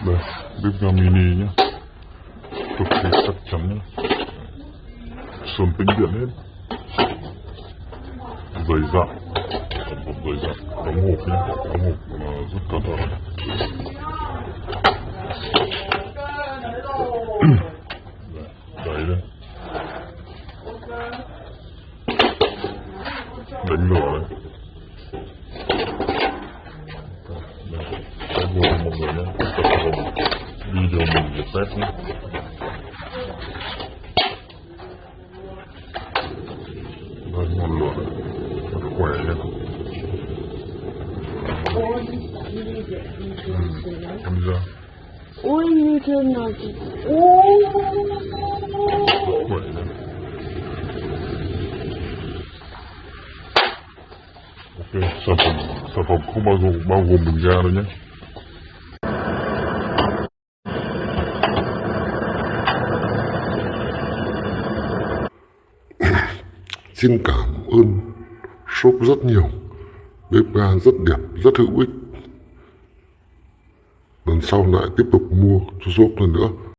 Đây, bếp ga mini nhé, cực kỳ chắc chắn nhé, sơn tĩnh điện hết, dày dặn, sản phẩm dày dặn, đóng hộp nhé, đóng hộp rất cẩn thận. Đấy đây, đánh lửa đây. Cái vô mọi người nhé, tập vào video mình để test nhé. Đây, ngọn lửa này, rất khỏe nhé. Em ra. Ôi như thế nào chị. Rất khỏe nhé. Ok, sản phẩm không bao gồm bình ga đâu nhé. Xin cảm ơn shop rất nhiều. Bếp ga rất đẹp, rất hữu ích. Lần sau lại tiếp tục mua cho shop lần nữa.